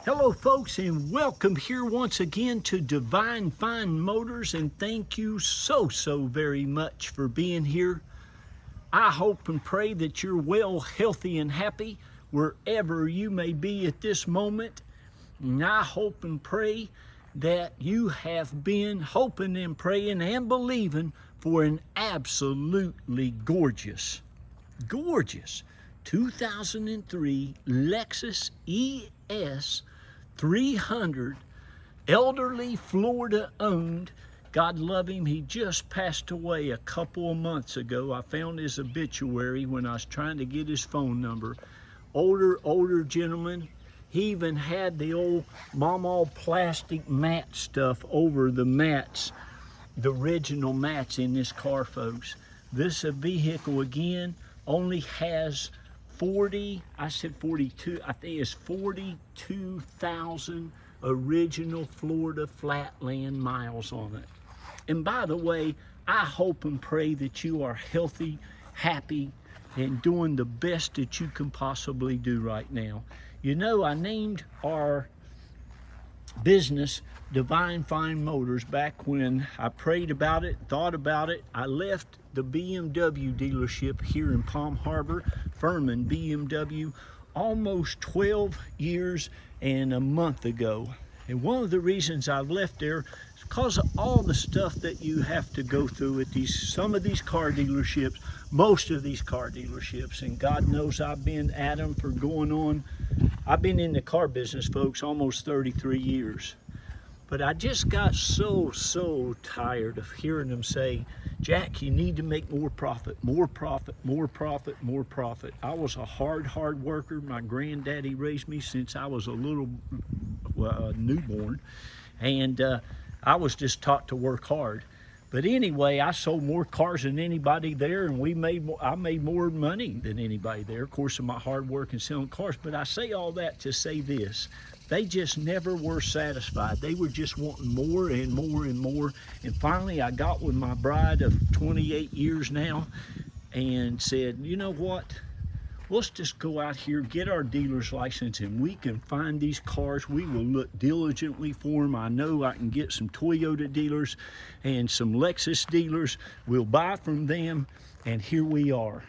Hello folks, and welcome here once again to Divine Fine Motors, and thank you so very much for being here. I hope and pray that you're well, healthy, and happy wherever you may be at this moment. And I hope and pray that you have been hoping and praying and believing for an absolutely gorgeous 2003 Lexus ES300, elderly, Florida owned. God love him, he just passed away a couple of months ago. I found his obituary when I was trying to get his phone number. Older gentleman. He even had the old mama plastic mat stuff over the mats, the original mats in this car, folks. This vehicle again only has 42, I think it's 42,000 original Florida flatland miles on it. And by the way, I hope and pray that you are healthy, happy, and doing the best that you can possibly do right now. You know, I named our business Divine Fine Motors back when I prayed about it, thought about it. I left the BMW dealership here in Palm Harbor, Furman BMW, almost 12 years and a month ago. And one of the reasons I left there is because of all the stuff that you have to go through at some of these car dealerships, most of these car dealerships. And God knows I've been at them for I've been in the car business, folks, almost 33 years. But I just got so tired of hearing them say, Jack, you need to make more profit, more profit, more profit, more profit. I was a hard worker. My granddaddy raised me since I was a little newborn. And I was just taught to work hard. But anyway, I sold more cars than anybody there, and I made more money than anybody there, of course, of my hard work and selling cars. But I say all that to say this: they just never were satisfied. They were just wanting more and more and more. And finally, I got with my bride of 28 years now and said, you know what? Let's just go out here, get our dealer's license, and we can find these cars. We will look diligently for them. I know I can get some Toyota dealers and some Lexus dealers. We'll buy from them, and here we are.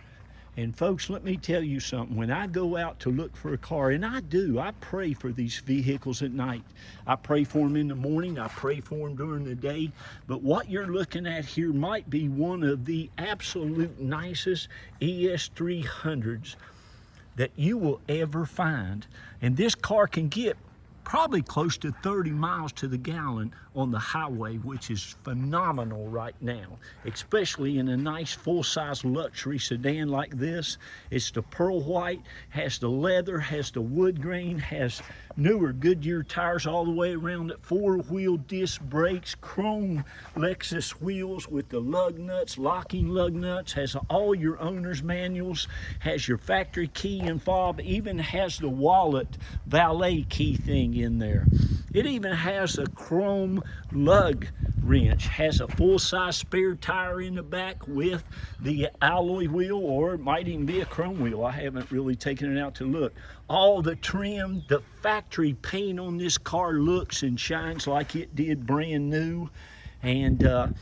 And folks, let me tell you something. When I go out to look for a car, and I do, I pray for these vehicles at night. I pray for them in the morning. I pray for them during the day. But what you're looking at here might be one of the absolute nicest ES300s that you will ever find. And this car can get probably close to 30 miles to the gallon on the highway, which is phenomenal right now, especially in a nice full-size luxury sedan like this. It's the pearl white, has the leather, has the wood grain, has newer Goodyear tires all the way around it, 4-wheel disc brakes, chrome Lexus wheels with the lug nuts, locking lug nuts, has all your owner's manuals, has your factory key and fob, even has the wallet valet key thing in there. It even has a chrome lug wrench, has a full-size spare tire in the back with the alloy wheel, or it might even be a chrome wheel. I haven't really taken it out to look. All the trim, the factory paint on this car looks and shines like it did brand new, and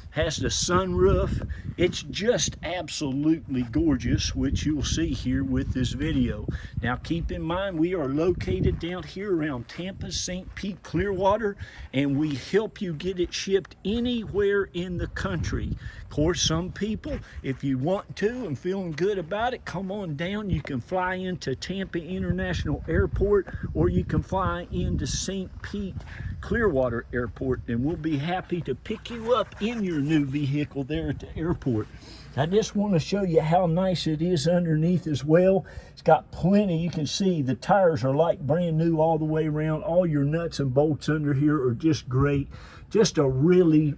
has the sunroof. It's just absolutely gorgeous, which you'll see here with this video. Now keep in mind, we are located down here around Tampa, St. Pete, Clearwater, and we help you get it shipped anywhere in the country. Of course, some people, if you want to and feeling good about it, come on down. You can fly into Tampa International Airport, or you can fly into St. Pete Clearwater Airport, and we'll be happy to pick you up in your new vehicle there at the airport. I just want to show you how nice it is underneath as well. It's got plenty. You can see the tires are like brand new all the way around. All your nuts and bolts under here are just great. Just a really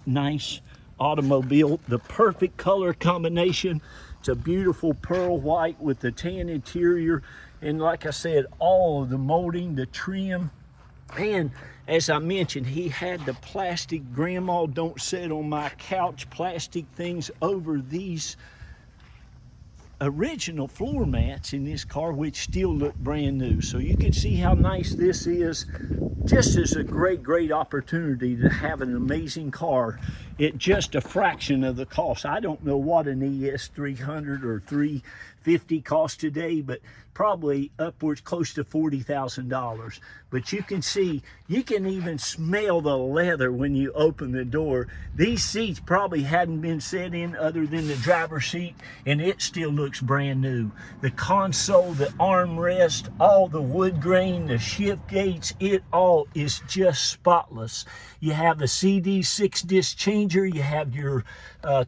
nice automobile. The perfect color combination. It's a beautiful pearl white with the tan interior, and like I said, all of the molding, the trim. And as I mentioned, he had the plastic grandma don't sit on my couch plastic things over these original floor mats in this car, which still look brand new. So you can see how nice this is. Just as a great opportunity to have an amazing car at just a fraction of the cost. I don't know what an ES300 or 350 costs today, but probably upwards close to $40,000. But you can see, you can even smell the leather when you open the door. These seats probably hadn't been set in other than the driver's seat, and it still looks brand new. The console, the armrest, all the wood grain, the shift gates, it all is just spotless. You have the CD 6-disc changer, you have your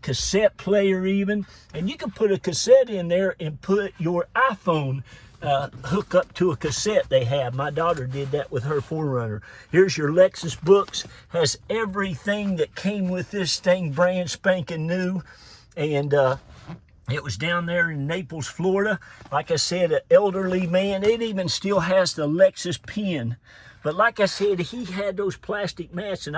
cassette player even, and you can put a cassette in there and put your iPhone hook up to a cassette they have. My daughter did that with her 4Runner. Here's your Lexus books, has everything that came with this thing brand spanking new. And it was down there in Naples, Florida. Like I said, an elderly man. It even still has the Lexus pin. But like I said, he had those plastic mats, and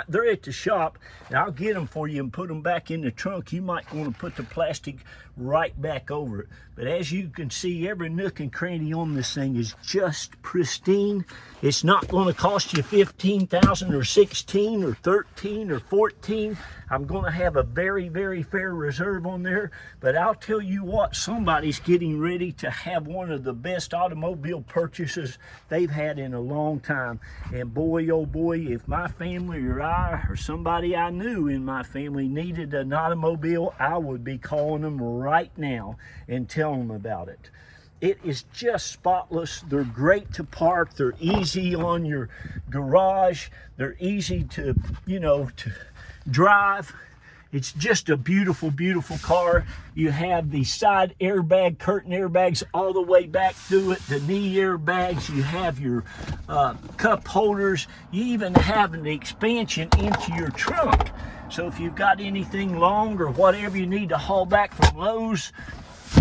they're at the shop, and I'll get them for you and put them back in the trunk. You might want to put the plastic right back over it. But as you can see, every nook and cranny on this thing is just pristine. It's not going to cost you $15,000 or $16,000 or $13,000 or $14,000. I'm going to have a very fair reserve on there. But I'll tell you what, somebody's getting ready to have one of the best automobile purchases they've had in a long time. And boy, oh boy, if my family or I or somebody I knew in my family needed an automobile, I would be calling them right now and telling them about it. It is just spotless. They're great to park. They're easy on your garage. They're easy to, to drive. It's just a beautiful car. You have the side airbag, curtain airbags all the way back through it, the knee airbags. You have your cup holders. You even have an expansion into your trunk. So if you've got anything long or whatever you need to haul back from Lowe's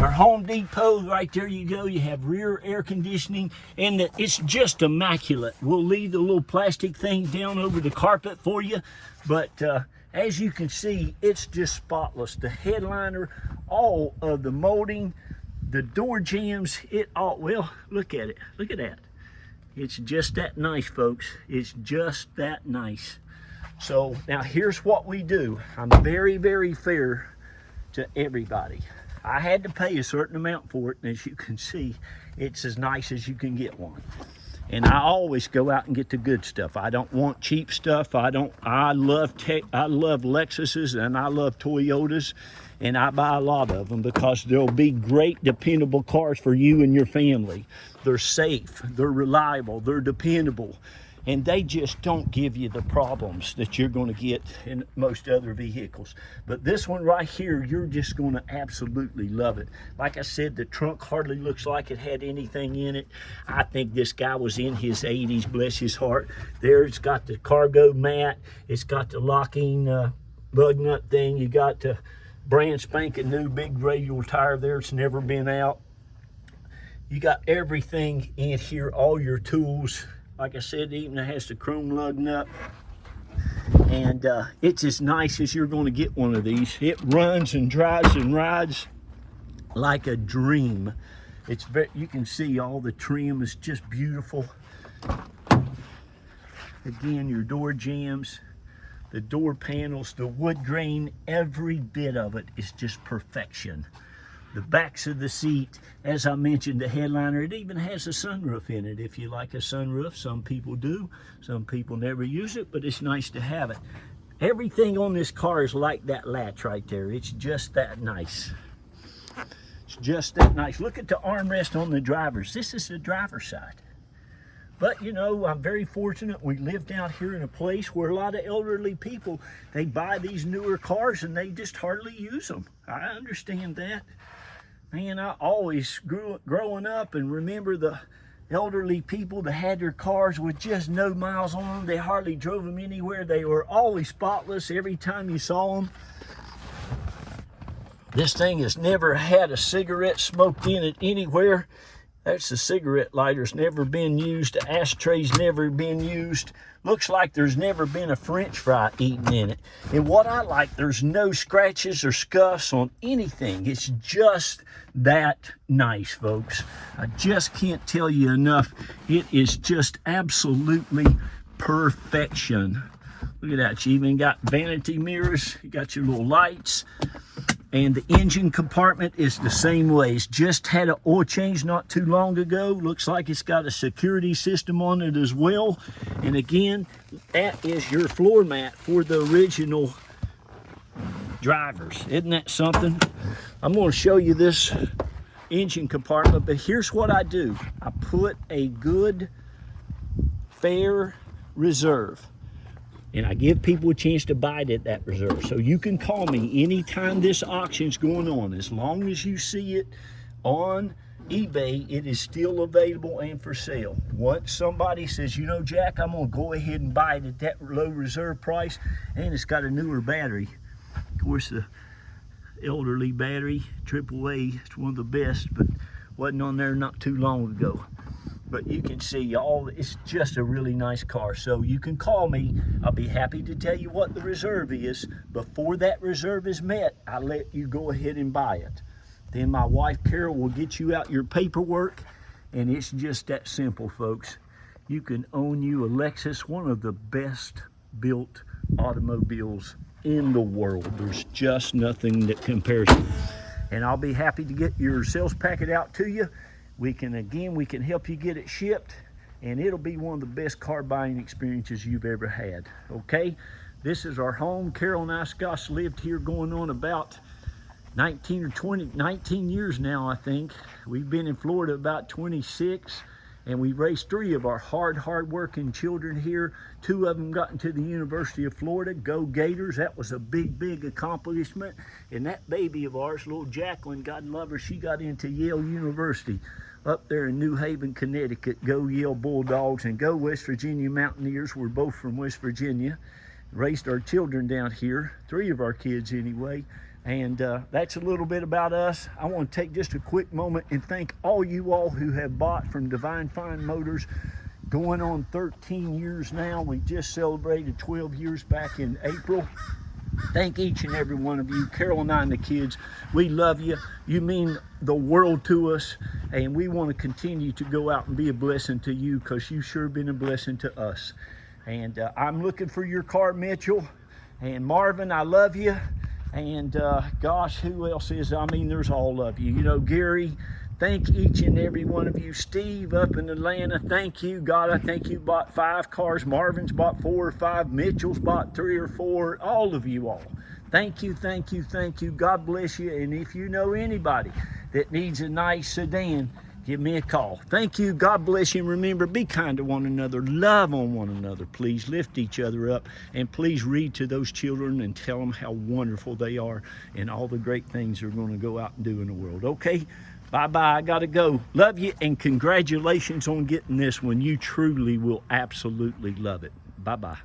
or Home Depot, right there you go. You have rear air conditioning, and it's just immaculate. We'll leave the little plastic things down over the carpet for you, but as you can see, it's just spotless. The headliner, all of the molding, the door jambs, it all, well, look at it. Look at that. It's just that nice, folks. It's just that nice. So now here's what we do. I'm very fair to everybody. I had to pay a certain amount for it, and as you can see, it's as nice as you can get one. And I always go out and get the good stuff. I don't want cheap stuff. I love Lexuses and I love Toyotas, and I buy a lot of them because they'll be great, dependable cars for you and your family. They're safe, they're reliable, they're dependable, and they just don't give you the problems that you're going to get in most other vehicles. But this one right here, you're just going to absolutely love it. Like I said, the trunk hardly looks like it had anything in it. I think this guy was in his 80s, bless his heart. There, it's got the cargo mat. It's got the locking lug nut thing. You got the brand spanking new big radial tire there. It's never been out. You got everything in here, all your tools. Like I said, even has the chrome lug nut. And it's as nice as you're going to get one of these. It runs and drives and rides like a dream. It's very, you can see all the trim is just beautiful. Again, your door jambs, the door panels, the wood grain, every bit of it is just perfection. The backs of the seat, as I mentioned, the headliner, it even has a sunroof in it. If you like a sunroof, some people do. Some people never use it, but it's nice to have it. Everything on this car is like that latch right there. It's just that nice. It's just that nice. Look at the armrest on the driver's. This is the driver's side. But, I'm very fortunate. We live down here in a place where a lot of elderly people, they buy these newer cars and they just hardly use them. I understand that. Man, I always growing up and remember the elderly people that had their cars with just no miles on them. They hardly drove them anywhere. They were always spotless every time you saw them. This thing has never had a cigarette smoked in it anywhere. That's the cigarette lighter's never been used. The ashtray's never been used. Looks like there's never been a French fry eaten in it. And what I like, there's no scratches or scuffs on anything. It's just that nice, folks. I just can't tell you enough. It is just absolutely perfection. Look at that. You even got vanity mirrors. You got your little lights. And the engine compartment is the same way. It's just had an oil change not too long ago. Looks like it's got a security system on it as well. And again, that is your floor mat for the original drivers. Isn't that something? I'm going to show you this engine compartment, but here's what I do. I put a good, fair reserve. And I give people a chance to buy it at that reserve. So you can call me anytime this auction's going on. As long as you see it on eBay, it is still available and for sale. Once somebody says, you know, Jack, I'm gonna go ahead and buy it at that low reserve price, and it's got a newer battery. Of course, the elderly battery, AAA, it's one of the best, but wasn't on there not too long ago. But you can see it's just a really nice car. So you can call me. I'll be happy to tell you what the reserve is. Before that reserve is met, I let you go ahead and buy it. Then my wife, Carol, will get you out your paperwork. And it's just that simple, folks. You can own you a Lexus, one of the best built automobiles in the world. There's just nothing that compares. And I'll be happy to get your sales packet out to you. We can help you get it shipped, and it'll be one of the best car buying experiences you've ever had, okay? This is our home. Carol and I, Scott, lived here going on about 19 years now, I think. We've been in Florida about 26, and we raised 3 of our hard-working children here. 2 of them got into the University of Florida. Go Gators. That was a big accomplishment. And that baby of ours, little Jacqueline, God love her, she got into Yale University up there in New Haven, Connecticut. Go Yale Bulldogs, and go West Virginia Mountaineers. We're both from West Virginia. Raised our children down here, 3 of our kids anyway. And that's a little bit about us. I want to take just a quick moment and thank all you all who have bought from Divine Fine Motors. Going on 13 years now. We just celebrated 12 years back in April. Thank each and every one of you. Carol and I and the kids, we love you. You mean the world to us, and we want to continue to go out and be a blessing to you, because you've sure been a blessing to us. And I'm looking for your car, Mitchell. And Marvin, I love you. And gosh, who else is? I mean, there's all of you. You know, Gary, thank each and every one of you. Steve up in Atlanta, thank you. God, I think you bought 5 cars. Marvin's bought 4 or 5. Mitchell's bought 3 or 4. All of you all. Thank you, thank you, thank you. God bless you. And if you know anybody that needs a nice sedan, give me a call. Thank you. God bless you. And remember, be kind to one another. Love on one another. Please lift each other up. And please read to those children and tell them how wonderful they are and all the great things they're going to go out and do in the world. Okay? Bye-bye. I got to go. Love you, and congratulations on getting this one. You truly will absolutely love it. Bye-bye.